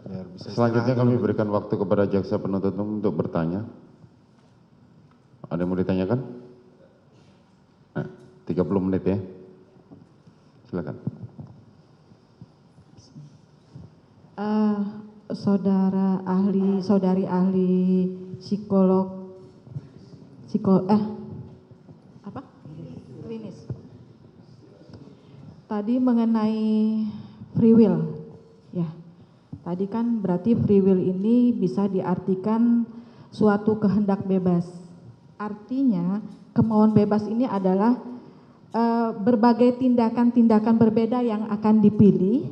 biar bisa Selanjutnya istirahat kami dulu. berikan waktu kepada jaksa penuntut umum untuk bertanya. Ada yang mau ditanyakan? Nah, 30 menit ya. Silakan. Saudari ahli klinis. Tadi mengenai free will, ya. Tadi kan berarti free will ini bisa diartikan suatu kehendak bebas. Artinya kemauan bebas ini adalah berbagai tindakan-tindakan berbeda yang akan dipilih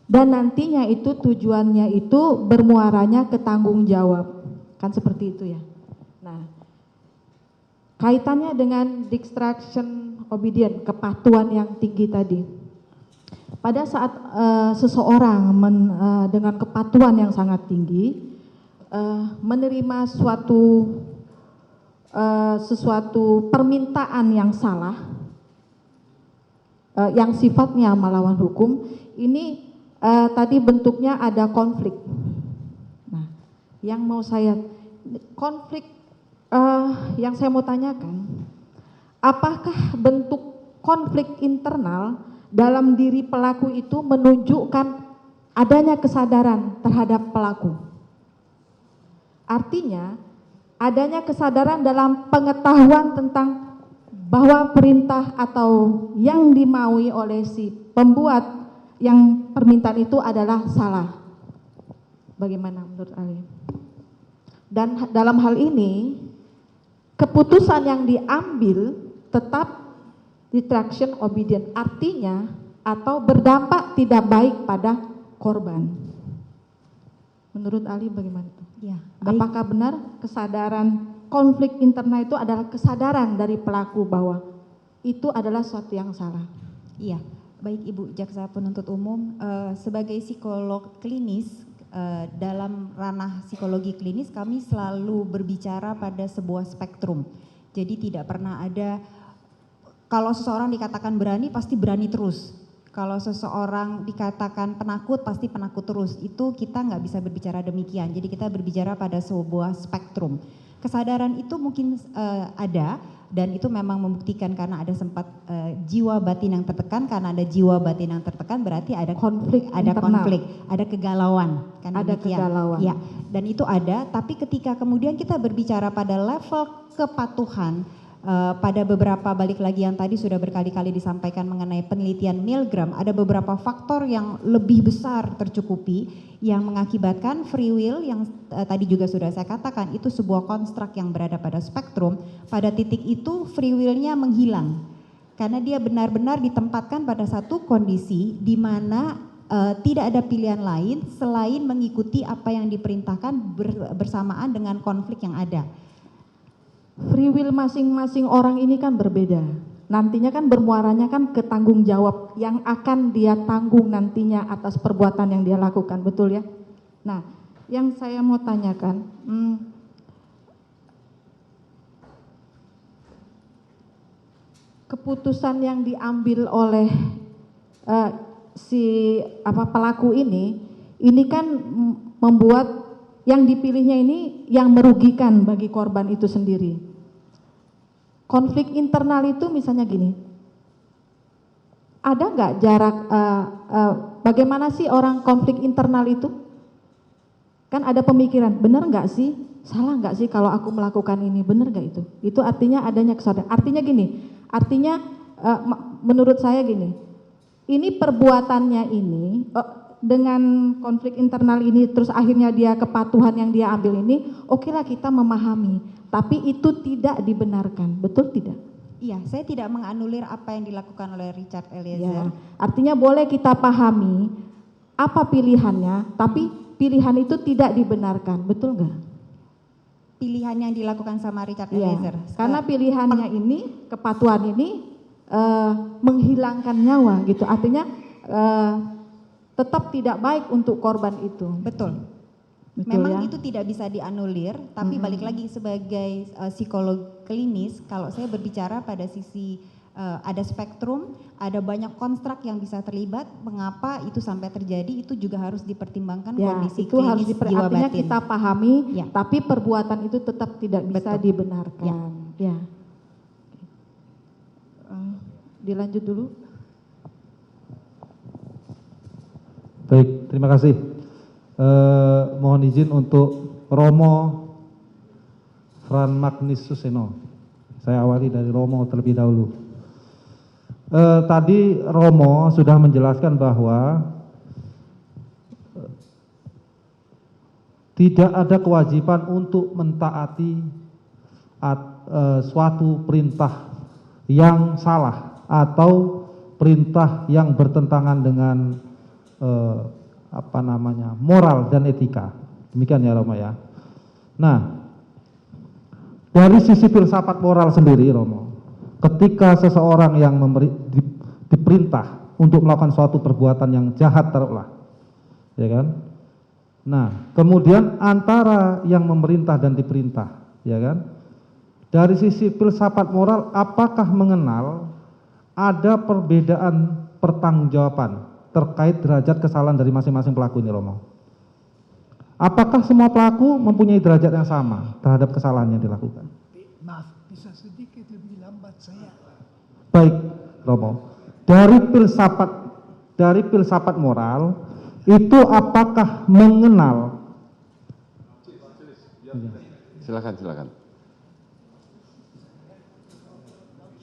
dan nantinya itu tujuannya itu bermuaranya ke tanggung jawab, kan seperti itu ya. Nah, kaitannya dengan distraction obedient, kepatuhan yang tinggi tadi. Pada saat seseorang dengan kepatuhan yang sangat tinggi menerima sesuatu permintaan yang salah, yang sifatnya melawan hukum, ini tadi bentuknya ada konflik. Nah, konflik yang saya mau tanyakan, apakah bentuk konflik internal dalam diri pelaku itu menunjukkan adanya kesadaran terhadap pelaku? Artinya, adanya kesadaran dalam pengetahuan tentang bahwa perintah atau yang dimaui oleh si pembuat yang permintaan itu adalah salah. Bagaimana menurut Ali? Dan dalam hal ini, keputusan yang diambil tetap distraction obedient, artinya atau berdampak tidak baik pada korban. Menurut Ali bagaimana itu? Ya, apakah benar kesadaran konflik internal itu adalah kesadaran dari pelaku bahwa itu adalah sesuatu yang salah? Iya, baik Ibu Jaksa Penuntut Umum, sebagai psikolog klinis, dalam ranah psikologi klinis kami selalu berbicara pada sebuah spektrum. Jadi tidak pernah ada, kalau seseorang dikatakan berani pasti berani terus. Kalau seseorang dikatakan penakut pasti penakut terus. Itu kita nggak bisa berbicara demikian. Jadi kita berbicara pada sebuah spektrum. Kesadaran itu mungkin ada dan itu memang membuktikan karena ada sempat jiwa batin yang tertekan. Karena ada jiwa batin yang tertekan berarti ada konflik, ada kegalauan. Kan ada demikian. Kegalauan. Ya, dan itu ada. Tapi ketika kemudian kita berbicara pada level kepatuhan, pada beberapa, balik lagi yang tadi sudah berkali-kali disampaikan mengenai penelitian Milgram, ada beberapa faktor yang lebih besar tercukupi yang mengakibatkan free will yang tadi juga sudah saya katakan itu sebuah konstruk yang berada pada spektrum. Pada titik itu free will-nya menghilang karena dia benar-benar ditempatkan pada satu kondisi di mana tidak ada pilihan lain selain mengikuti apa yang diperintahkan bersamaan dengan konflik yang ada. Free will masing-masing orang ini kan berbeda. Nantinya kan bermuaranya kan ke tanggung jawab yang akan dia tanggung nantinya atas perbuatan yang dia lakukan, betul ya? Nah, yang saya mau tanyakan, keputusan yang diambil oleh pelaku ini kan membuat yang dipilihnya ini yang merugikan bagi korban itu sendiri. Konflik internal itu misalnya gini, ada nggak jarak, bagaimana sih orang konflik internal itu? Kan ada pemikiran, benar nggak sih, salah nggak sih kalau aku melakukan ini, benar nggak itu? Itu artinya adanya kesadaran. Artinya gini, menurut saya gini, ini perbuatannya ini, dengan konflik internal ini terus akhirnya dia kepatuhan yang dia ambil ini, oke lah kita memahami, tapi itu tidak dibenarkan, betul tidak? Iya, saya tidak menganulir apa yang dilakukan oleh Richard Eliezer. Ya, artinya boleh kita pahami apa pilihannya, tapi pilihan itu tidak dibenarkan, betul nggak? Pilihan yang dilakukan sama Richard Ya, Eliezer. karena pilihannya ini, kepatuhan ini menghilangkan nyawa gitu, artinya tetap tidak baik untuk korban itu. Betul. Memang itu tidak bisa dianulir, tapi balik lagi sebagai psikolog klinis, kalau saya berbicara pada sisi ada spektrum, ada banyak konstruk yang bisa terlibat. Mengapa itu sampai terjadi? Itu juga harus dipertimbangkan Ya, kondisi itu harus klinis jiwa artinya batin. kita pahami, Ya. tapi perbuatan itu tetap tidak bisa Betul. dibenarkan. Ya. Dilanjut dulu. Baik, terima kasih. Mohon izin untuk Romo Fran Magnis Suseno. Saya awali dari Romo terlebih dahulu. Tadi Romo sudah menjelaskan bahwa tidak ada kewajiban untuk mentaati suatu perintah yang salah atau perintah yang bertentangan dengan moral dan etika. Demikian ya Romo ya. Nah, dari sisi filsafat moral sendiri Romo, ketika seseorang yang diperintah untuk melakukan suatu perbuatan yang jahat taruhlah, ya kan? Nah, kemudian antara yang memerintah dan diperintah, ya kan? Dari sisi filsafat moral, apakah mengenal ada perbedaan pertanggungjawaban terkait derajat kesalahan dari masing-masing pelaku ini, Romo? Apakah semua pelaku mempunyai derajat yang sama terhadap kesalahan yang dilakukan? Maaf, bisa sedikit lebih lambat saya. Baik, Romo. Dari filsafat moral itu apakah mengenal? Silakan.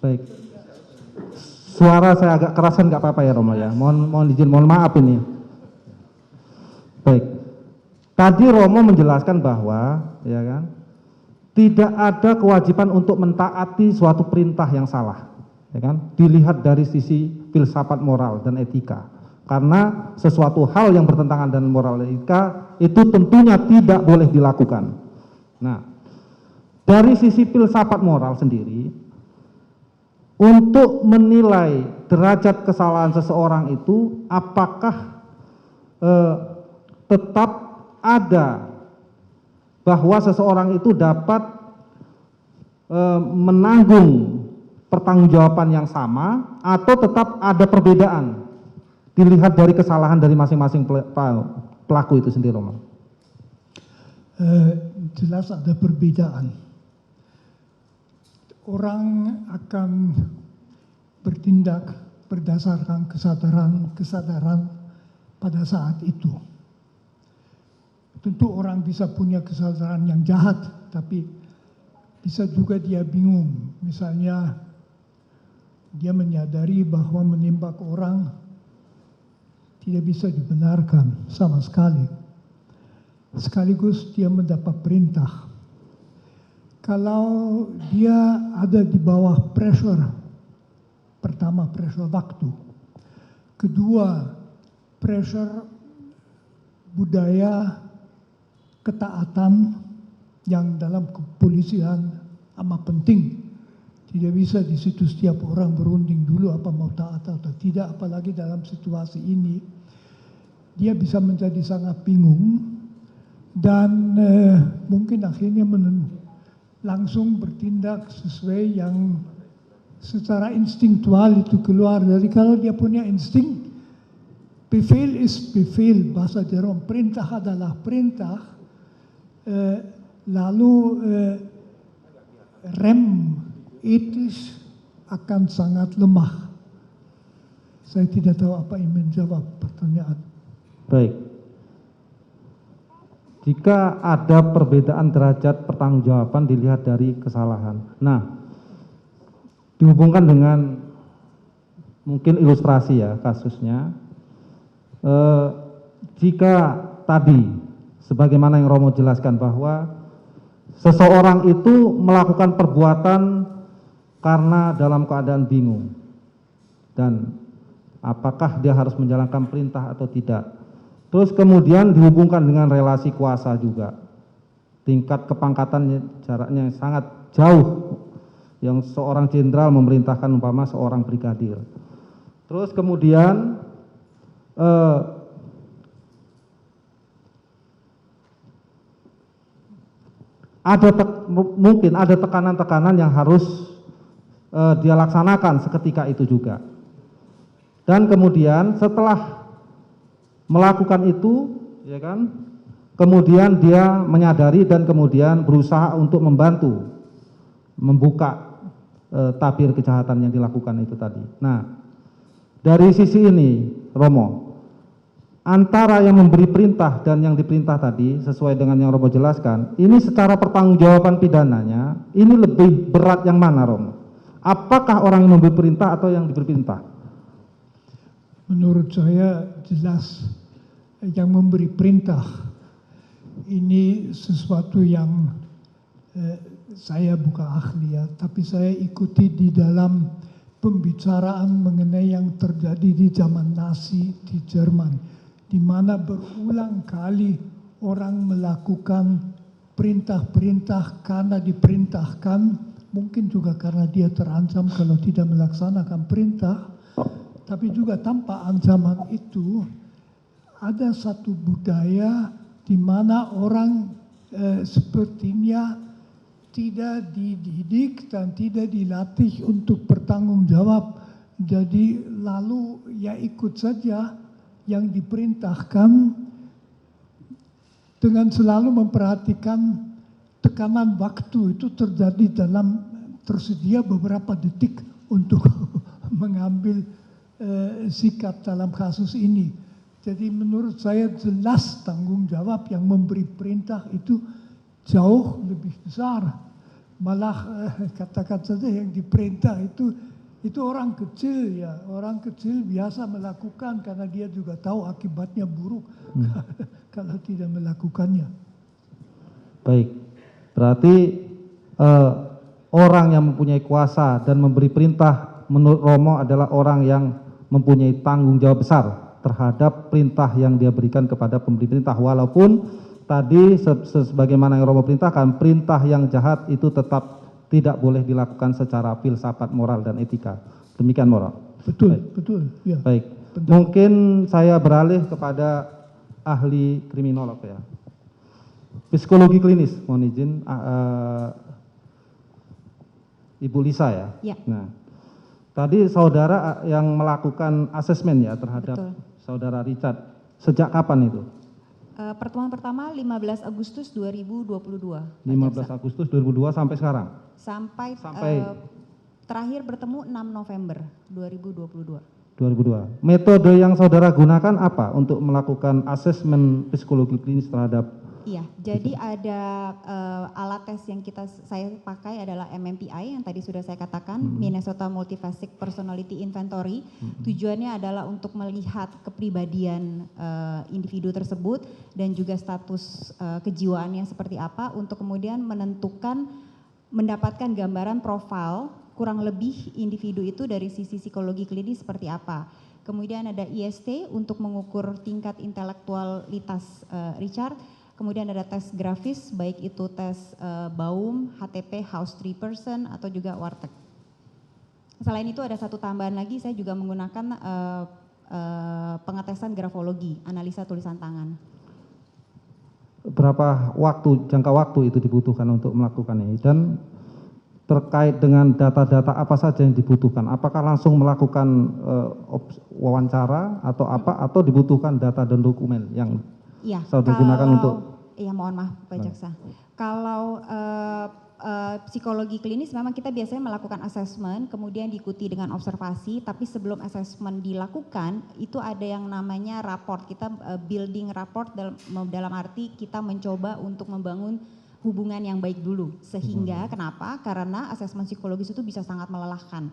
Baik. Suara saya agak kerasan, nggak apa-apa ya Romo ya. Mohon izin, mohon maaf ini. Baik. Tadi Romo menjelaskan bahwa, ya kan, tidak ada kewajiban untuk mentaati suatu perintah yang salah, ya kan? Dilihat dari sisi filsafat moral dan etika. Karena sesuatu hal yang bertentangan dengan moral dan etika itu tentunya tidak boleh dilakukan. Nah, dari sisi filsafat moral sendiri, untuk menilai derajat kesalahan seseorang itu apakah tetap ada bahwa seseorang itu dapat menanggung pertanggungjawaban yang sama atau tetap ada perbedaan dilihat dari kesalahan dari masing-masing pelaku itu sendiri, Romo? Jelas ada perbedaan. Orang akan bertindak berdasarkan kesadaran pada saat itu. Tentu orang bisa punya kesadaran yang jahat, tapi bisa juga dia bingung. Misalnya dia menyadari bahwa menembak orang tidak bisa dibenarkan sama sekali. Sekaligus dia mendapat perintah. Kalau dia ada di bawah pressure, pertama pressure waktu, kedua pressure budaya ketaatan yang dalam kepolisian amat penting. Tidak bisa di situ setiap orang berunding dulu apa mau taat atau tidak, apalagi dalam situasi ini. Dia bisa menjadi sangat bingung dan mungkin akhirnya langsung bertindak sesuai yang secara instingtual itu keluar dari, kalau dia punya insting, befehl is befehl, bahasa Jerome, perintah adalah perintah, lalu rem etis akan sangat lemah. Saya tidak tahu apa yang menjawab pertanyaan. Baik. Jika ada perbedaan derajat pertanggungjawaban dilihat dari kesalahan. Nah, dihubungkan dengan mungkin ilustrasi ya kasusnya. Jika tadi sebagaimana yang Romo jelaskan bahwa seseorang itu melakukan perbuatan karena dalam keadaan bingung dan apakah dia harus menjalankan perintah atau tidak. Terus kemudian dihubungkan dengan relasi kuasa juga. Tingkat kepangkatan jaraknya sangat jauh. Yang seorang jenderal memerintahkan umpama seorang brigadir. Terus kemudian mungkin ada tekanan-tekanan yang harus dia laksanakan seketika itu juga. Dan kemudian setelah melakukan itu, ya kan, kemudian dia menyadari dan kemudian berusaha untuk membantu membuka tabir kejahatan yang dilakukan itu tadi. Nah, dari sisi ini, Romo, antara yang memberi perintah dan yang diperintah tadi, sesuai dengan yang Romo jelaskan, ini secara pertanggungjawaban pidananya, ini lebih berat yang mana, Romo? Apakah orang yang memberi perintah atau yang diberi perintah? Menurut saya jelas yang memberi perintah ini sesuatu yang saya bukan ahli ya, tapi saya ikuti di dalam pembicaraan mengenai yang terjadi di zaman Nazi di Jerman, di mana berulang kali orang melakukan perintah-perintah karena diperintahkan, mungkin juga karena dia terancam kalau tidak melaksanakan perintah, tapi juga tanpa ancaman itu ada satu budaya di mana orang sepertinya tidak dididik dan tidak dilatih untuk bertanggung jawab. Jadi lalu ya ikut saja yang diperintahkan dengan selalu memperhatikan tekanan waktu itu terjadi dalam tersedia beberapa detik untuk mengambil sikap dalam kasus ini. Jadi menurut saya jelas tanggung jawab yang memberi perintah itu jauh lebih besar. Malah katakan saja yang diperintah itu orang kecil ya, orang kecil biasa melakukan karena dia juga tahu akibatnya buruk kalau tidak melakukannya. Baik, berarti orang yang mempunyai kuasa dan memberi perintah menurut Romo adalah orang yang mempunyai tanggung jawab besar terhadap perintah yang dia berikan kepada pemberi perintah, walaupun tadi sebagaimana yang Romo perintahkan, perintah yang jahat itu tetap tidak boleh dilakukan secara filsafat moral dan etika. Demikian moral. Betul, baik. betul. Ya. Baik. Betul. Mungkin saya beralih kepada ahli kriminolog ya. Psikologi klinis, mohon izin, Ibu Lisa ya. Ya. Nah, tadi saudara yang melakukan asesmen ya terhadap Betul. saudara Richard. Sejak kapan itu? Pertemuan pertama 15 Agustus 2022. 15 Agustus 2002 sampai sekarang? Sampai terakhir bertemu 6 November 2022. 2002. Metode yang saudara gunakan apa untuk melakukan asesmen psikologi klinis terhadap? Iya, jadi ada alat tes yang saya pakai adalah MMPI yang tadi sudah saya katakan, Minnesota Multifacet Personality Inventory. Tujuannya adalah untuk melihat kepribadian individu tersebut dan juga status kejiwaannya seperti apa untuk kemudian mendapatkan gambaran profil kurang lebih individu itu dari sisi psikologi klinis seperti apa. Kemudian ada IST untuk mengukur tingkat intelektualitas Richard. Kemudian ada tes grafis, baik itu tes Baum, HTP, House 3 Person, atau juga Warteg. Selain itu ada satu tambahan lagi, saya juga menggunakan pengetesan grafologi, analisa tulisan tangan. Berapa jangka waktu itu dibutuhkan untuk melakukan ini? Dan terkait dengan data-data apa saja yang dibutuhkan? Apakah langsung melakukan wawancara atau apa? Atau dibutuhkan data dan dokumen yang saudara gunakan untuk? Iya, mohon maaf Pak Jaksa. Kalau psikologi klinis memang kita biasanya melakukan asesmen, kemudian diikuti dengan observasi, tapi sebelum asesmen dilakukan, itu ada yang namanya raport. Kita building raport dalam arti kita mencoba untuk membangun hubungan yang baik dulu. Sehingga kenapa? Karena asesmen psikologis itu bisa sangat melelahkan.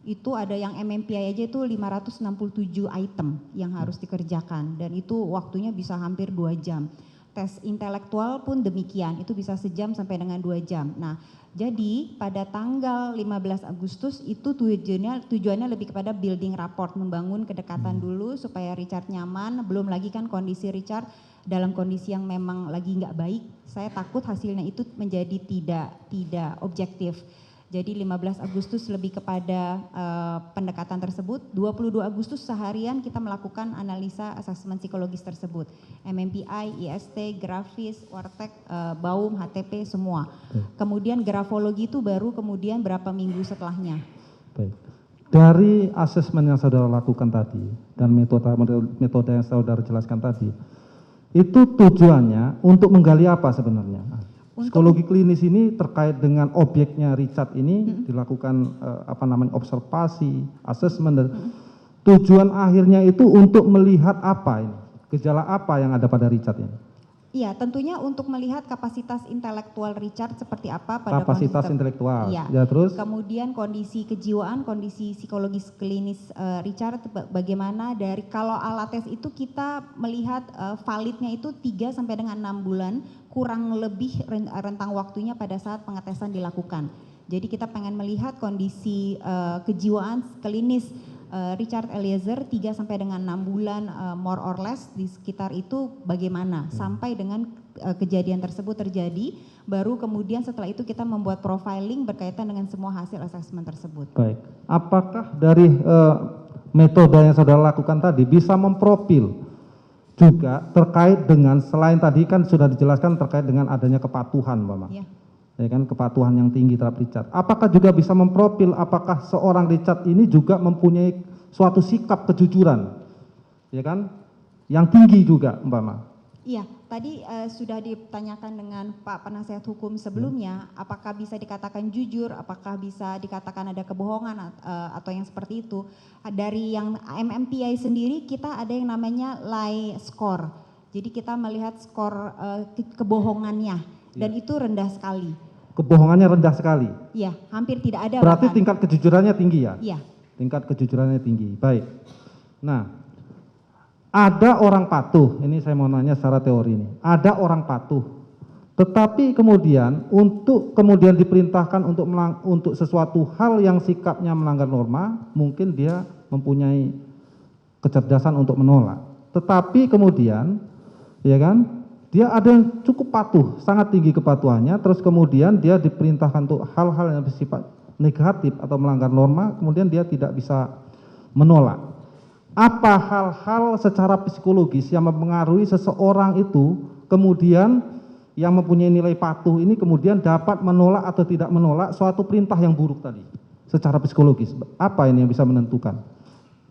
Itu ada yang MMPI aja itu 567 item yang harus dikerjakan dan itu waktunya bisa hampir 2 jam. Tes intelektual pun demikian, itu bisa sejam sampai dengan 2 jam. Nah, jadi pada tanggal 15 Agustus itu tujuannya lebih kepada building rapport, membangun kedekatan dulu supaya Richard nyaman, belum lagi kan kondisi Richard dalam kondisi yang memang lagi nggak baik. Saya takut hasilnya itu menjadi tidak objektif. Jadi 15 Agustus lebih kepada pendekatan tersebut, 22 Agustus seharian kita melakukan analisa asesmen psikologis tersebut. MMPI, IST, grafis, Warteg, Baum, HTP, semua. Kemudian grafologi itu baru kemudian berapa minggu setelahnya. Baik. Dari asesmen yang saudara lakukan tadi dan metode yang saudara jelaskan tadi, itu tujuannya untuk menggali apa sebenarnya? Psikologi klinis ini terkait dengan objeknya Richard ini dilakukan observasi, asesmen, dan tujuan akhirnya itu untuk melihat apa ini? Gejala apa yang ada pada Richard ini? Iya, tentunya untuk melihat kapasitas intelektual Richard seperti apa pada Kapasitas kondisi intelektual. Iya. Ya, terus? Kemudian kondisi kejiwaan, kondisi psikologis klinis Richard bagaimana dari kalau alat tes itu kita melihat validnya itu 3 sampai dengan 6 bulan, kurang lebih rentang waktunya pada saat pengetesan dilakukan. Jadi kita pengen melihat kondisi kejiwaan klinis Richard Eliezer 3 sampai dengan 6 bulan more or less di sekitar itu bagaimana sampai dengan kejadian tersebut terjadi, baru kemudian setelah itu kita membuat profiling berkaitan dengan semua hasil asesmen tersebut. Baik. Apakah dari metode yang saudara lakukan tadi bisa memprofil juga terkait dengan, selain tadi kan sudah dijelaskan terkait dengan adanya kepatuhan, Mama. Ya. Ya kan, kepatuhan yang tinggi terhadap Richard. Apakah juga bisa memprofil apakah seorang Richard ini juga mempunyai suatu sikap kejujuran, ya kan, yang tinggi juga, Umpama. Iya, tadi sudah ditanyakan dengan Pak Penasihat Hukum sebelumnya, apakah bisa dikatakan jujur, apakah bisa dikatakan ada kebohongan atau yang seperti itu. Dari yang MMPI sendiri kita ada yang namanya lie score. Jadi kita melihat skor kebohongannya. Dan itu rendah sekali. Kebohongannya rendah sekali. Iya, hampir tidak ada. Berarti bahkan. tingkat kejujurannya tinggi ya? Iya. Tingkat kejujurannya tinggi. Baik. Nah, ada orang patuh. Ini saya mau nanya secara teori ini. Ada orang patuh. Tetapi kemudian untuk kemudian diperintahkan untuk sesuatu hal yang sikapnya melanggar norma, mungkin dia mempunyai kecerdasan untuk menolak. Tetapi kemudian, ya kan? Dia ada yang cukup patuh, sangat tinggi kepatuhannya, terus kemudian dia diperintahkan untuk hal-hal yang bersifat negatif atau melanggar norma, kemudian dia tidak bisa menolak. Apa hal-hal secara psikologis yang mempengaruhi seseorang itu, kemudian yang mempunyai nilai patuh ini kemudian dapat menolak atau tidak menolak suatu perintah yang buruk tadi, secara psikologis? Apa ini yang bisa menentukan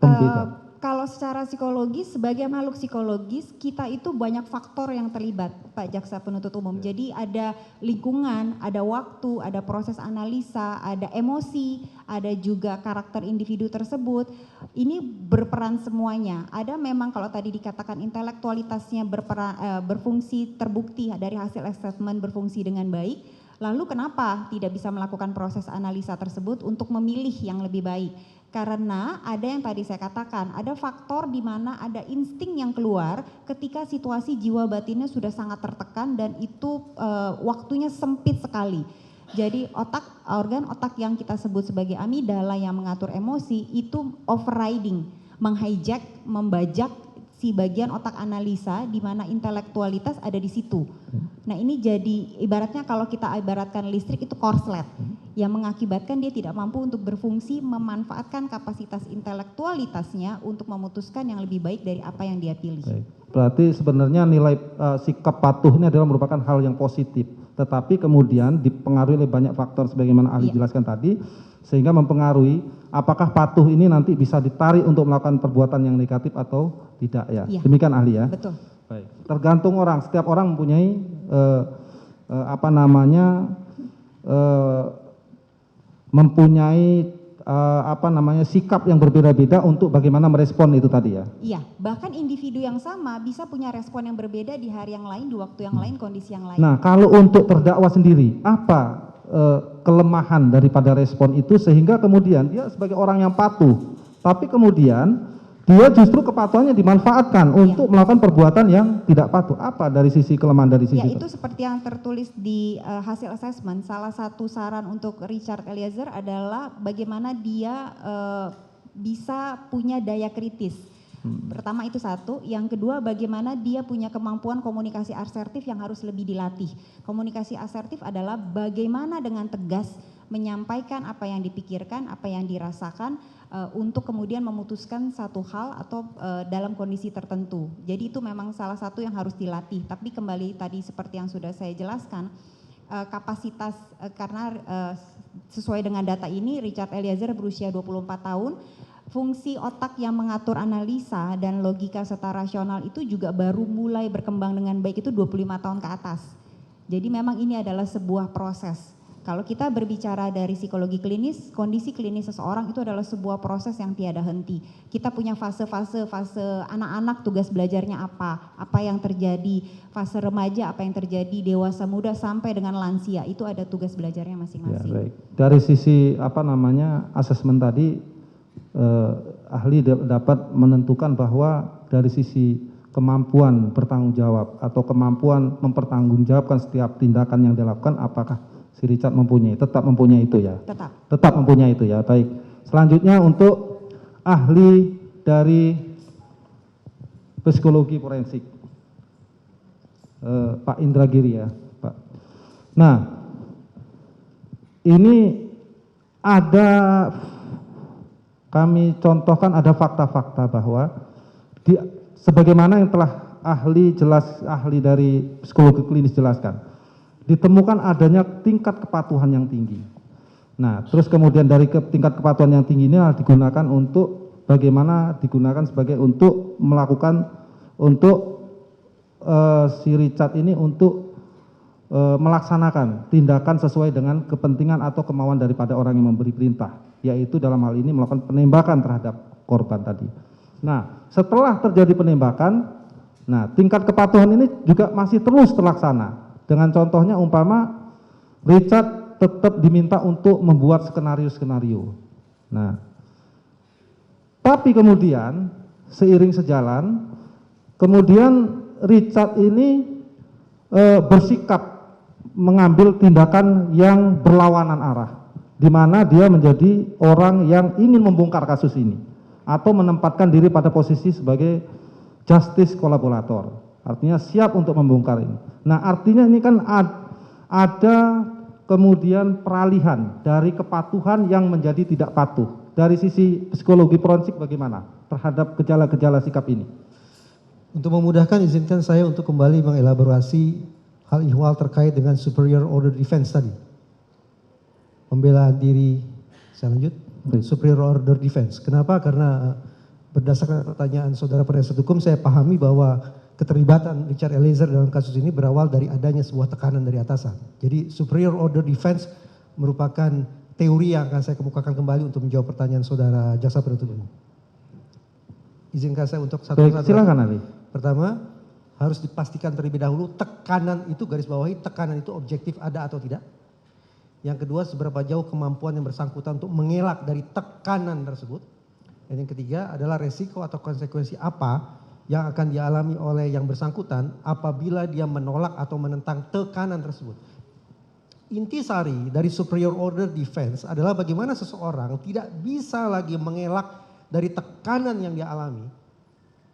pembeda? Kalau secara psikologis, sebagai makhluk psikologis, kita itu banyak faktor yang terlibat, Pak Jaksa Penuntut Umum. Jadi ada lingkungan, ada waktu, ada proses analisa, ada emosi, ada juga karakter individu tersebut. Ini berperan semuanya. Ada memang kalau tadi dikatakan intelektualitasnya berfungsi terbukti dari hasil assessment berfungsi dengan baik. Lalu kenapa tidak bisa melakukan proses analisa tersebut untuk memilih yang lebih baik? Karena ada yang tadi saya katakan, ada faktor di mana ada insting yang keluar ketika situasi jiwa batinnya sudah sangat tertekan dan itu waktunya sempit sekali. Jadi organ otak yang kita sebut sebagai amigdala yang mengatur emosi itu overriding, menghijack, membajak si bagian otak analisa di mana intelektualitas ada di situ. Nah ini jadi ibaratnya kalau kita ibaratkan listrik itu korslet yang mengakibatkan dia tidak mampu untuk berfungsi memanfaatkan kapasitas intelektualitasnya untuk memutuskan yang lebih baik dari apa yang dia pilih. Baik. Berarti sebenarnya nilai sikap patuh ini adalah merupakan hal yang positif, tetapi kemudian dipengaruhi oleh banyak faktor sebagaimana ahli jelaskan tadi, sehingga mempengaruhi apakah patuh ini nanti bisa ditarik untuk melakukan perbuatan yang negatif atau tidak ya. Demikian ahli ya. Betul. Baik. Tergantung orang, setiap orang mempunyai sikap yang berbeda-beda untuk bagaimana merespon itu tadi ya. Iya, bahkan individu yang sama bisa punya respon yang berbeda di hari yang lain, di waktu yang lain, kondisi yang lain. Nah, kalau untuk terdakwa sendiri, apa kelemahan daripada respon itu sehingga kemudian dia sebagai orang yang patuh, tapi kemudian dia justru kepatuhannya dimanfaatkan untuk melakukan perbuatan yang tidak patuh. Apa dari sisi kelemahan dari sisi itu? Seperti yang tertulis di hasil assessment, salah satu saran untuk Richard Eliezer adalah bagaimana dia bisa punya daya kritis. Pertama itu satu, yang kedua bagaimana dia punya kemampuan komunikasi asertif yang harus lebih dilatih. Komunikasi asertif adalah bagaimana dengan tegas menyampaikan apa yang dipikirkan, apa yang dirasakan untuk kemudian memutuskan satu hal atau dalam kondisi tertentu. Jadi itu memang salah satu yang harus dilatih. Tapi kembali tadi seperti yang sudah saya jelaskan, kapasitas karena sesuai dengan data ini Richard Eliezer berusia 24 tahun. Fungsi otak yang mengatur analisa dan logika serta rasional itu juga baru mulai berkembang dengan baik itu 25 tahun ke atas. Jadi memang ini adalah sebuah proses. Kalau kita berbicara dari psikologi klinis, kondisi klinis seseorang itu adalah sebuah proses yang tiada henti. Kita punya fase anak-anak tugas belajarnya apa yang terjadi, fase remaja apa yang terjadi, dewasa muda sampai dengan lansia, itu ada tugas belajarnya masing-masing. Ya, baik. Dari sisi asesmen tadi, ahli dapat menentukan bahwa dari sisi kemampuan bertanggung jawab atau kemampuan mempertanggungjawabkan setiap tindakan yang dilakukan, apakah si Richard tetap mempunyai itu ya? Tetap mempunyai itu ya, baik. Selanjutnya untuk ahli dari psikologi forensik, Pak Indragiri ya, Pak. Nah, ini kami contohkan ada fakta-fakta bahwa sebagaimana yang telah ahli dari psikologi klinis jelaskan, ditemukan adanya tingkat kepatuhan yang tinggi. Nah, terus kemudian dari tingkat kepatuhan yang tinggi ini digunakan untuk melakukan si Richard ini untuk melaksanakan tindakan sesuai dengan kepentingan atau kemauan daripada orang yang memberi perintah, yaitu dalam hal ini melakukan penembakan terhadap korban tadi. Nah, setelah terjadi penembakan, tingkat kepatuhan ini juga masih terus terlaksana. Dengan contohnya umpama Richard tetap diminta untuk membuat skenario-skenario. Nah, tapi kemudian seiring sejalan, kemudian Richard ini bersikap mengambil tindakan yang berlawanan arah, di mana dia menjadi orang yang ingin membongkar kasus ini atau menempatkan diri pada posisi sebagai justice kolaborator. Artinya siap untuk membongkar ini. Nah, artinya ini kan ada kemudian peralihan dari kepatuhan yang menjadi tidak patuh. Dari sisi psikologi forensik bagaimana terhadap gejala-gejala sikap ini? Untuk memudahkan, izinkan saya untuk kembali mengelaborasi hal ihwal terkait dengan superior order defense tadi. Pembelaan diri, saya lanjut. Superior order defense. Kenapa? Karena berdasarkan pertanyaan saudara penasihat hukum, saya pahami bahwa keterlibatan Richard Eliezer dalam kasus ini berawal dari adanya sebuah tekanan dari atasan. Jadi superior order defense merupakan teori yang akan saya kemukakan kembali untuk menjawab pertanyaan saudara jaksa penuntut umum. Izinkan saya untuk satu-satu. Silakan Ali. Pertama, harus dipastikan terlebih dahulu tekanan itu, garis bawahi, tekanan itu objektif ada atau tidak. Yang kedua, seberapa jauh kemampuan yang bersangkutan untuk mengelak dari tekanan tersebut. Dan yang ketiga adalah resiko atau konsekuensi apa yang akan dialami oleh yang bersangkutan apabila dia menolak atau menentang tekanan tersebut. Intisari dari superior order defense adalah bagaimana seseorang tidak bisa lagi mengelak dari tekanan yang dia alami,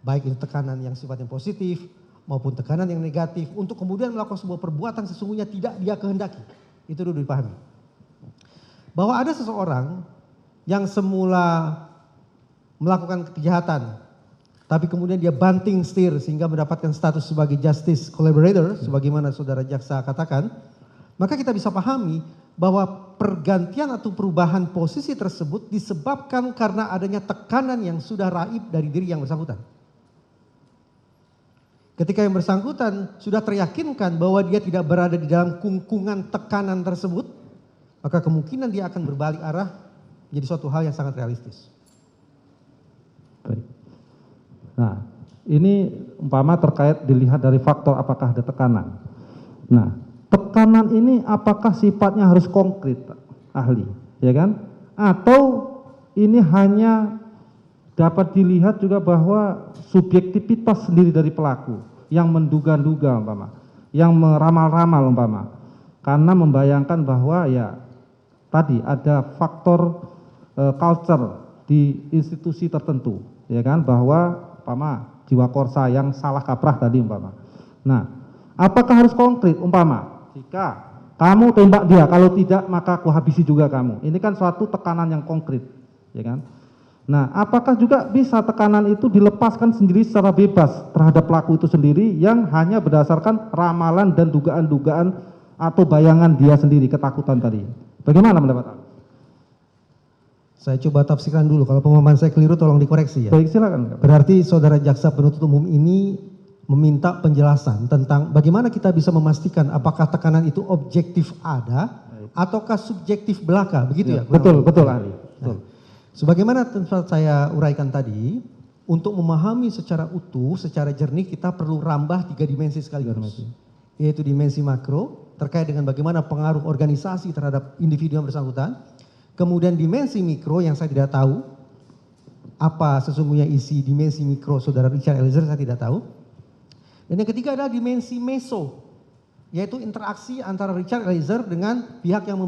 baik itu tekanan yang sifatnya positif maupun tekanan yang negatif, untuk kemudian melakukan sebuah perbuatan sesungguhnya tidak dia kehendaki. Itu dulu dipahami. Bahwa ada seseorang yang semula melakukan kejahatan, tapi kemudian dia banting setir sehingga mendapatkan status sebagai justice collaborator, sebagaimana saudara jaksa katakan, maka kita bisa pahami bahwa pergantian atau perubahan posisi tersebut disebabkan karena adanya tekanan yang sudah raib dari diri yang bersangkutan. Ketika yang bersangkutan sudah teryakinkan bahwa dia tidak berada di dalam kungkungan tekanan tersebut, maka kemungkinan dia akan berbalik arah menjadi suatu hal yang sangat realistis. Baik. Nah, ini umpama terkait dilihat dari faktor apakah ada tekanan. Nah, tekanan ini apakah sifatnya harus konkret, ahli, ya kan? Atau ini hanya dapat dilihat juga bahwa subjektivitas sendiri dari pelaku yang menduga-duga umpama, yang meramal-ramal umpama, karena membayangkan bahwa ya tadi ada faktor culture di institusi tertentu, ya kan, bahwa umpama jiwa korsa yang salah kaprah tadi umpama. Nah, apakah harus konkret umpama jika kamu tembak dia, kalau tidak maka aku habisi juga kamu. Ini kan suatu tekanan yang konkret, ya kan? Nah, apakah juga bisa tekanan itu dilepaskan sendiri secara bebas terhadap pelaku itu sendiri yang hanya berdasarkan ramalan dan dugaan-dugaan atau bayangan dia sendiri, ketakutan tadi. Bagaimana pendapat Anda? Saya coba tafsirkan dulu, kalau pemahaman saya keliru tolong dikoreksi ya. Baik, silakan. Berarti saudara jaksa penuntut umum ini meminta penjelasan tentang bagaimana kita bisa memastikan apakah tekanan itu objektif ada ataukah subjektif belaka, begitu ya? Betul, betul ahli. Betul. Sebagaimana tempat saya uraikan tadi, untuk memahami secara utuh, secara jernih kita perlu rambah 3 dimensi sekaligus. Yaitu dimensi makro, terkait dengan bagaimana pengaruh organisasi terhadap individu yang bersangkutan. Kemudian dimensi mikro yang saya tidak tahu, apa sesungguhnya isi dimensi mikro saudara Richard Eliezer, saya tidak tahu. Dan yang ketiga adalah dimensi meso, yaitu interaksi antara Richard Eliezer dengan pihak yang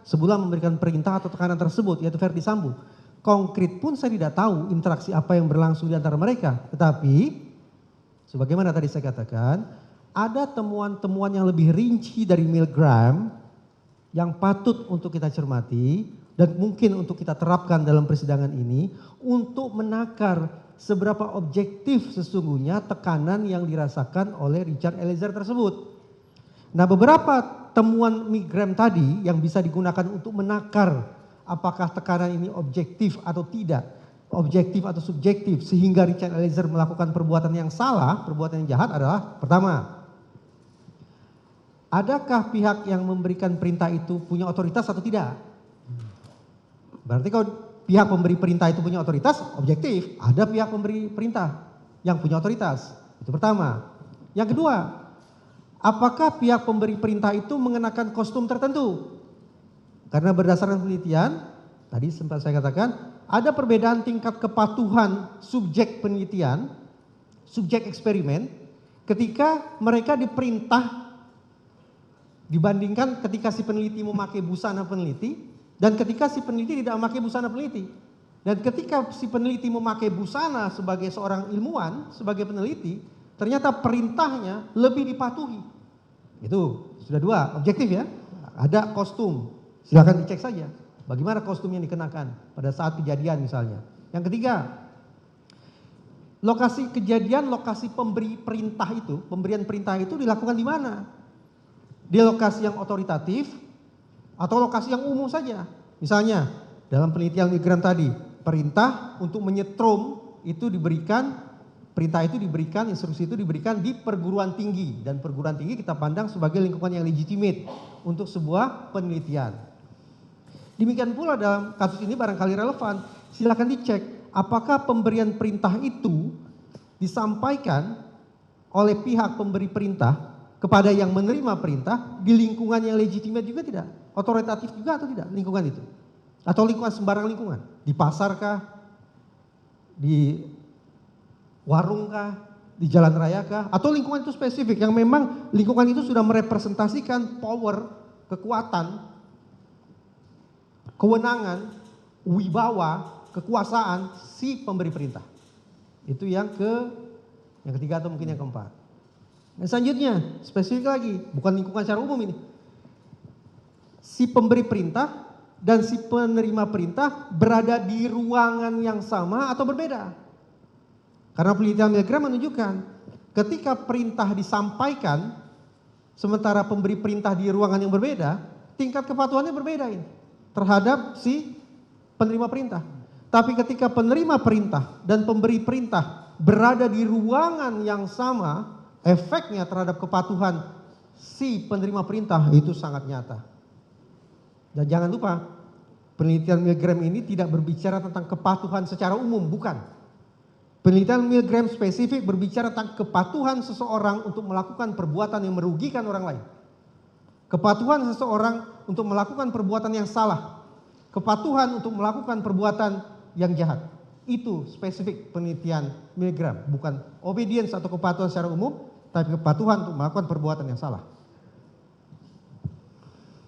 sebelum memberikan perintah atau tekanan tersebut, yaitu Verdi Sambo. Konkret pun saya tidak tahu interaksi apa yang berlangsung di antara mereka. Tetapi, sebagaimana tadi saya katakan, ada temuan-temuan yang lebih rinci dari Milgram yang patut untuk kita cermati dan mungkin untuk kita terapkan dalam persidangan ini untuk menakar seberapa objektif sesungguhnya tekanan yang dirasakan oleh Richard Eliezer tersebut. Nah, beberapa temuan Milgram tadi yang bisa digunakan untuk menakar apakah tekanan ini objektif atau tidak, objektif atau subjektif, sehingga Richard Eliezer melakukan perbuatan yang salah, perbuatan yang jahat adalah, pertama, adakah pihak yang memberikan perintah itu punya otoritas atau tidak? Berarti kalau pihak pemberi perintah itu punya otoritas, objektif, ada pihak pemberi perintah yang punya otoritas. Itu pertama. Yang kedua, apakah pihak pemberi perintah itu mengenakan kostum tertentu? Karena berdasarkan penelitian, tadi sempat saya katakan, ada perbedaan tingkat kepatuhan subjek penelitian, subjek eksperimen, ketika mereka diperintah dibandingkan ketika si peneliti memakai busana peneliti, dan ketika si peneliti tidak memakai busana peneliti. Dan ketika si peneliti memakai busana sebagai seorang ilmuwan, sebagai peneliti, ternyata perintahnya lebih dipatuhi. Itu sudah 2, objektif ya. Ada kostum. Silakan dicek saja bagaimana kostum yang dikenakan pada saat kejadian misalnya. Yang ketiga, lokasi kejadian, lokasi pemberian perintah itu dilakukan di mana? Di lokasi yang otoritatif atau lokasi yang umum saja. Misalnya, dalam penelitian Milgram tadi, perintah untuk menyetrum itu diberikan, instruksi itu diberikan di perguruan tinggi. Dan perguruan tinggi kita pandang sebagai lingkungan yang legitimate untuk sebuah penelitian. Demikian pula dalam kasus ini barangkali relevan, silakan dicek apakah pemberian perintah itu disampaikan oleh pihak pemberi perintah kepada yang menerima perintah di lingkungan yang legitimate juga tidak? Otoritatif juga atau tidak lingkungan itu? Atau lingkungan sembarang lingkungan? Di pasar kah? Di warung kah? Di jalan raya kah? Atau lingkungan itu spesifik yang memang lingkungan itu sudah merepresentasikan power, kekuatan, kewenangan, wibawa, kekuasaan si pemberi perintah. Itu yang ketiga atau mungkin yang keempat. Dan selanjutnya, spesifik lagi, bukan lingkungan secara umum ini. Si pemberi perintah dan si penerima perintah berada di ruangan yang sama atau berbeda. Karena penelitian Milgram menunjukkan ketika perintah disampaikan sementara pemberi perintah di ruangan yang berbeda, tingkat kepatuhannya berbeda ini terhadap si penerima perintah. Tapi ketika penerima perintah dan pemberi perintah berada di ruangan yang sama, efeknya terhadap kepatuhan si penerima perintah itu sangat nyata. Dan jangan lupa, penelitian Milgram ini tidak berbicara tentang kepatuhan secara umum, bukan. Penelitian Milgram spesifik berbicara tentang kepatuhan seseorang untuk melakukan perbuatan yang merugikan orang lain. Kepatuhan seseorang untuk melakukan perbuatan yang salah. Kepatuhan untuk melakukan perbuatan yang jahat. Itu spesifik penelitian Milgram. Bukan obedience atau kepatuhan secara umum, tapi kepatuhan untuk melakukan perbuatan yang salah.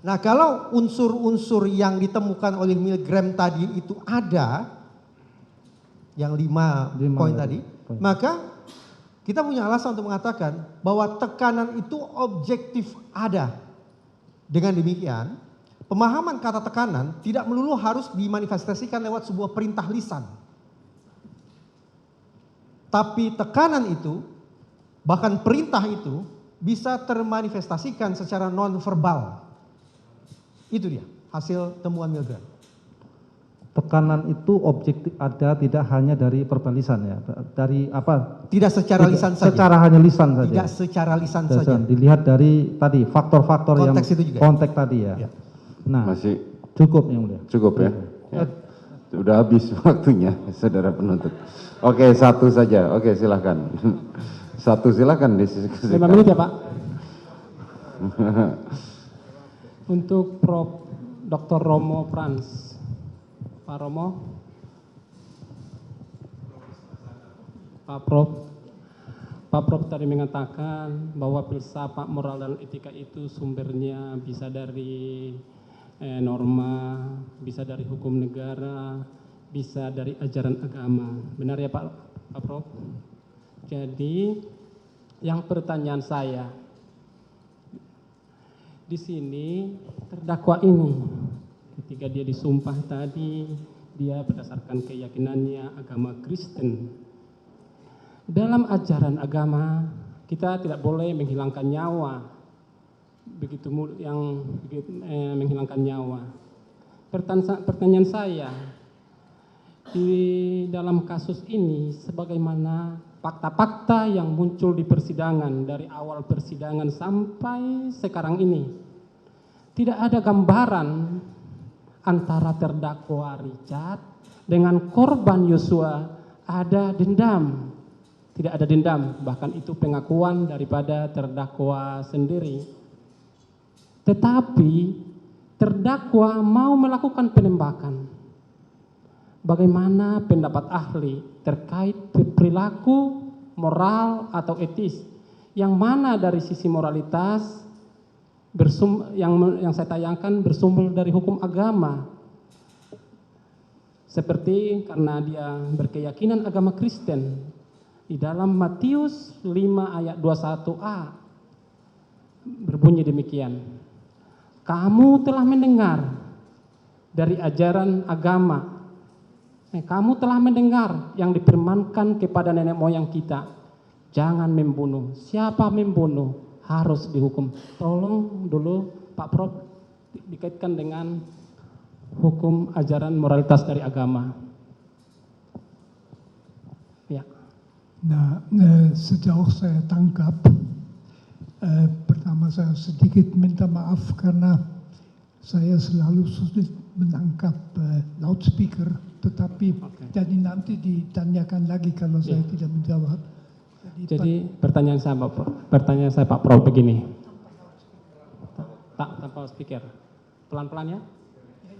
Nah, kalau unsur-unsur yang ditemukan oleh Milgram tadi itu ada, yang 5 poin tadi, maka kita punya alasan untuk mengatakan bahwa tekanan itu objektif ada. Dengan demikian, pemahaman kata tekanan tidak melulu harus dimanifestasikan lewat sebuah perintah lisan. Tapi tekanan itu, bahkan perintah itu, bisa termanifestasikan secara non-verbal. Itu dia hasil temuan Milgram. Tekanan itu objektif ada, tidak hanya dari verbalisan ya, dari apa? Tidak secara lisan saja. Secara hanya lisan saja. Tidak secara lisan Dan saja. dilihat dari tadi faktor-faktor yang Konteks itu juga. konteks tadi ya. Ya. Nah, Masih cukup yang mulia. cukup ya? Sudah habis waktunya, saudara penuntut. Oke, satu saja. Oke, silahkan. Satu silahkan diskusikan. 5 menit ya Pak. Untuk Prof. Dr. Romo Frans. Pak Romo. Pak Prof tadi mengatakan bahwa filsafat moral dan etika itu sumbernya bisa dari norma, bisa dari hukum negara, bisa dari ajaran agama. Benar ya Pak Prof? Jadi yang pertanyaan saya di sini terdakwa ini ketika dia disumpah tadi dia berdasarkan keyakinannya agama Kristen. Dalam ajaran agama kita tidak boleh menghilangkan nyawa, menghilangkan nyawa. Pertanyaan saya di dalam kasus ini sebagaimana fakta-fakta yang muncul di persidangan dari awal persidangan sampai sekarang ini tidak ada gambaran antara terdakwa Richard dengan korban Yosua ada dendam. Tidak ada dendam, bahkan itu pengakuan daripada terdakwa sendiri. Tetapi terdakwa mau melakukan penembakan. Bagaimana pendapat ahli terkait perilaku moral atau etis yang mana dari sisi moralitas yang saya tayangkan bersumber dari hukum agama, seperti karena dia berkeyakinan agama Kristen di dalam Matius 5 ayat 21a berbunyi demikian, kamu telah mendengar dari ajaran agama, kamu telah mendengar yang difirmankan kepada nenek moyang kita, jangan membunuh. Siapa membunuh harus dihukum. Tolong dulu Pak Prof dikaitkan dengan hukum ajaran moralitas dari agama. Ya. Nah, sejauh saya tangkap, pertama saya sedikit minta maaf karena saya selalu sulit menangkap loudspeaker, tetapi jadi nanti ditanyakan lagi kalau saya tidak menjawab. Jadi pertanyaan saya Pak Prof begini. Tanpa speaker. Pelan-pelan ya?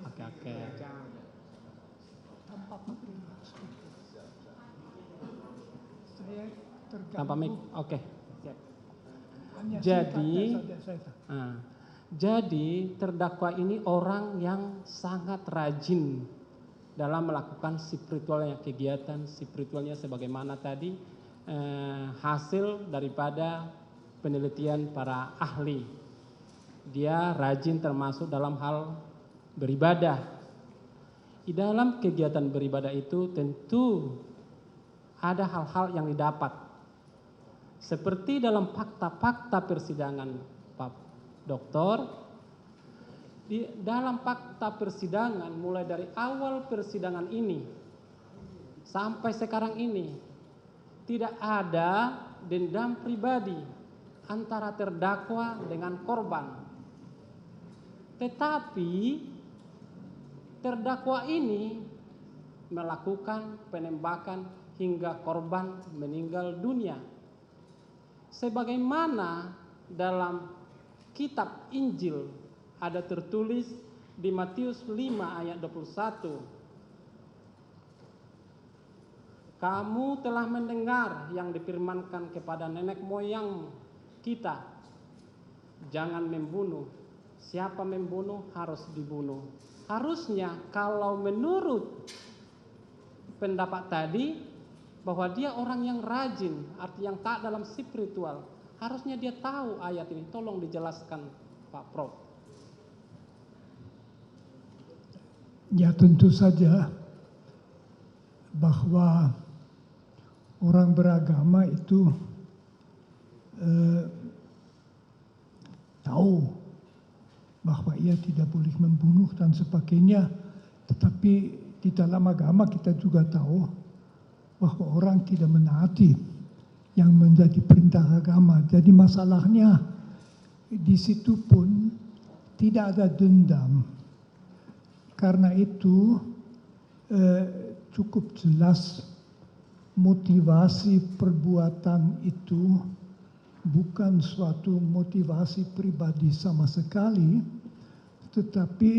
Oke. Tanpa mic. Oke. Siap. Jadi terdakwa ini orang yang sangat rajin dalam melakukan spiritualnya, kegiatan spiritualnya sebagaimana tadi hasil daripada penelitian para ahli. Dia rajin termasuk dalam hal beribadah. Di dalam kegiatan beribadah itu tentu ada hal-hal yang didapat. Seperti dalam fakta-fakta persidangan Pak Doktor, di dalam fakta persidangan mulai dari awal persidangan ini sampai sekarang ini tidak ada dendam pribadi antara terdakwa dengan korban. Tetapi terdakwa ini melakukan penembakan hingga korban meninggal dunia. Sebagaimana dalam kitab Injil ada tertulis di Matius 5 ayat 21. Kamu telah mendengar yang difirmankan kepada nenek moyang kita, jangan membunuh. Siapa membunuh harus dibunuh. Harusnya kalau menurut pendapat tadi bahwa dia orang yang rajin, artinya yang taat dalam spiritual, harusnya dia tahu ayat ini. Tolong dijelaskan Pak Prof. Ya tentu saja bahwa orang beragama itu tahu bahwa ia tidak boleh membunuh dan sebagainya. Tetapi di dalam agama kita juga tahu bahwa orang tidak menaati yang menjadi perintah agama. Jadi masalahnya di situ pun tidak ada dendam. Karena itu cukup jelas motivasi perbuatan itu bukan suatu motivasi pribadi sama sekali, tetapi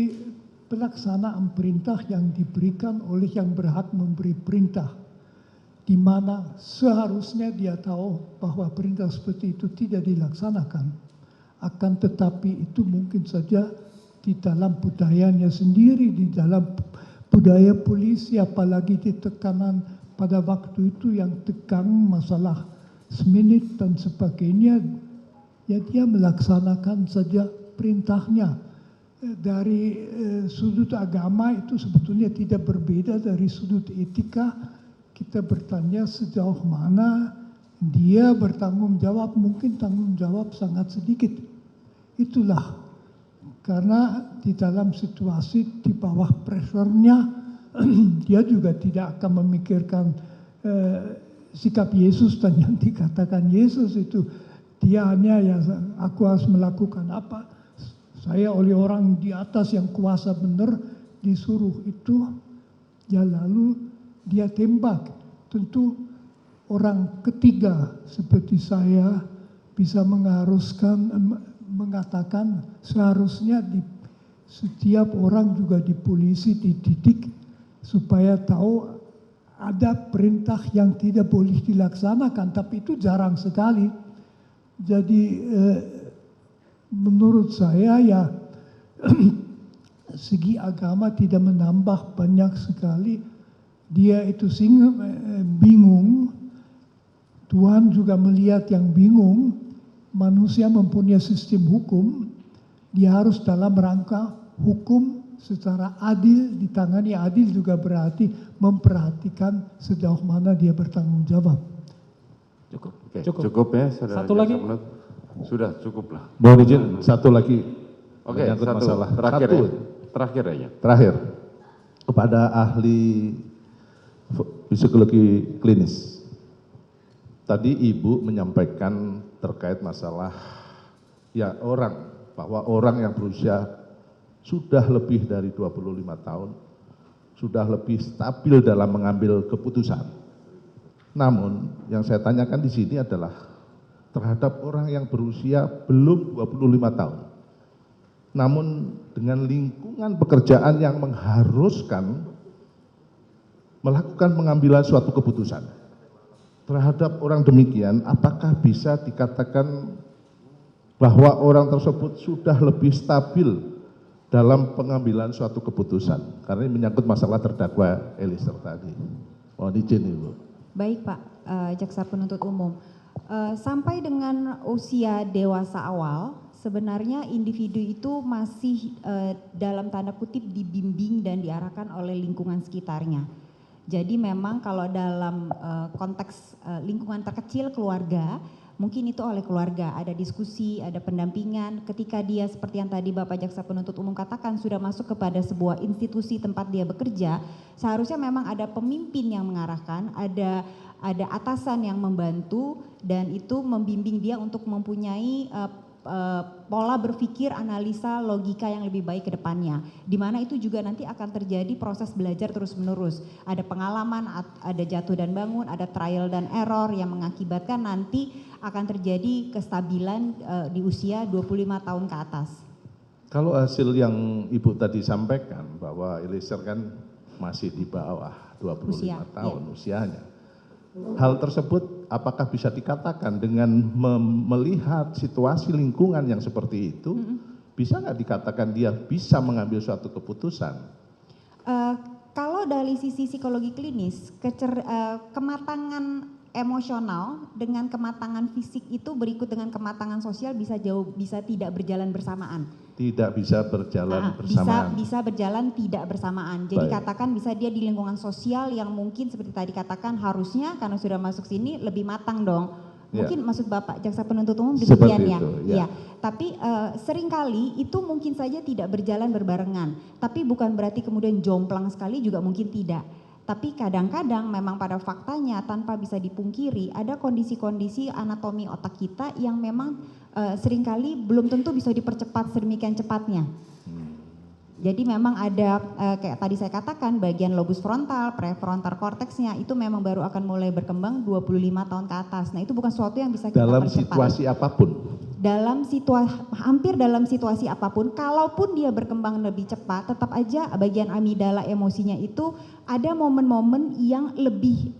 pelaksanaan perintah yang diberikan oleh yang berhak memberi perintah, di mana seharusnya dia tahu bahwa perintah seperti itu tidak dilaksanakan. Akan tetapi itu mungkin saja di dalam budayanya sendiri, di dalam budaya polisi, apalagi di tekanan pada waktu itu yang tegang masalah seminit dan sebagainya, ya dia melaksanakan saja perintahnya. Dari sudut agama itu sebetulnya tidak berbeda dari sudut etika. Kita bertanya sejauh mana dia bertanggung jawab, mungkin tanggung jawab sangat sedikit. Itulah karena di dalam situasi di bawah presornya dia juga tidak akan memikirkan sikap Yesus dan yang dikatakan Yesus itu. Dia hanya ya aku harus melakukan apa, saya oleh orang di atas yang kuasa benar disuruh itu, ya lalu dia tembak. Tentu orang ketiga seperti saya bisa mengatakan seharusnya setiap orang juga di polisi dididik supaya tahu ada perintah yang tidak boleh dilaksanakan, tapi itu jarang sekali. Jadi menurut saya ya segi agama tidak menambah banyak sekali. Dia itu bingung, Tuhan juga melihat yang bingung. Manusia mempunyai sistem hukum, dia harus dalam rangka hukum secara adil, ditangani adil juga berarti memperhatikan sejauh mana dia bertanggung jawab. Cukup. Oke, cukup ya. Satu lagi. Sudah cukup lah. Mohon izin satu lagi. Oke, menyangkut satu. masalah. Terakhir Satu. ya. Terakhir aja. Terakhir. Kepada ahli psikologi klinis. Tadi Ibu menyampaikan terkait masalah ya bahwa orang yang berusia sudah lebih dari 25 tahun, sudah lebih stabil dalam mengambil keputusan. Namun yang saya tanyakan di sini adalah terhadap orang yang berusia belum 25 tahun. Namun dengan lingkungan pekerjaan yang mengharuskan melakukan pengambilan suatu keputusan. Terhadap orang demikian, apakah bisa dikatakan bahwa orang tersebut sudah lebih stabil dalam pengambilan suatu keputusan? Karena ini menyangkut masalah terdakwa Eliezer tadi. Mohon izin Ibu. Baik Pak Jaksa Penuntut Umum, sampai dengan usia dewasa awal, sebenarnya individu itu masih dalam tanda kutip dibimbing dan diarahkan oleh lingkungan sekitarnya. Jadi memang kalau dalam konteks lingkungan terkecil keluarga, mungkin itu oleh keluarga, ada diskusi, ada pendampingan. Ketika dia seperti yang tadi Bapak Jaksa Penuntut Umum katakan sudah masuk kepada sebuah institusi tempat dia bekerja, seharusnya memang ada pemimpin yang mengarahkan, ada atasan yang membantu dan itu membimbing dia untuk mempunyai pola berpikir, analisa, logika yang lebih baik ke depannya. Di mana itu juga nanti akan terjadi proses belajar terus-menerus. Ada pengalaman, ada jatuh dan bangun, ada trial dan error yang mengakibatkan nanti akan terjadi kestabilan di usia 25 tahun ke atas. Kalau hasil yang Ibu tadi sampaikan bahwa Eliezer kan masih di bawah 25 tahun usianya. Hal tersebut apakah bisa dikatakan dengan melihat situasi lingkungan yang seperti itu, bisa nggak dikatakan dia bisa mengambil suatu keputusan? Kalau dari sisi psikologi klinis, kematangan emosional dengan kematangan fisik itu berikut dengan kematangan sosial bisa tidak berjalan bersamaan. Tidak bisa berjalan bersamaan. Bisa berjalan tidak bersamaan. Jadi katakan bisa dia di lingkungan sosial yang mungkin seperti tadi katakan harusnya karena sudah masuk sini lebih matang dong. Mungkin maksud Bapak jaksa penuntut umum Seperti demikian ya. itu, ya. Iya. Tapi seringkali itu mungkin saja tidak berjalan berbarengan. Tapi bukan berarti kemudian jomplang sekali juga mungkin tidak. Tapi kadang-kadang memang pada faktanya tanpa bisa dipungkiri ada kondisi-kondisi anatomi otak kita yang memang seringkali belum tentu bisa dipercepat sedemikian cepatnya. Jadi memang ada kayak tadi saya katakan bagian lobus frontal, prefrontal korteksnya itu memang baru akan mulai berkembang 25 tahun ke atas. Nah itu bukan sesuatu yang bisa kita Dalam percepat. situasi apapun. Hampir dalam situasi apapun, kalaupun dia berkembang lebih cepat, tetap aja bagian amigdala emosinya itu ada momen-momen yang lebih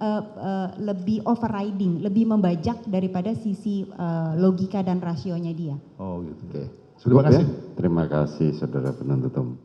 overriding, lebih membajak daripada sisi logika dan rasionya dia. Oh gitu. Oke. Terima Cukup kasih. ya? Terima kasih saudara penuntut umum.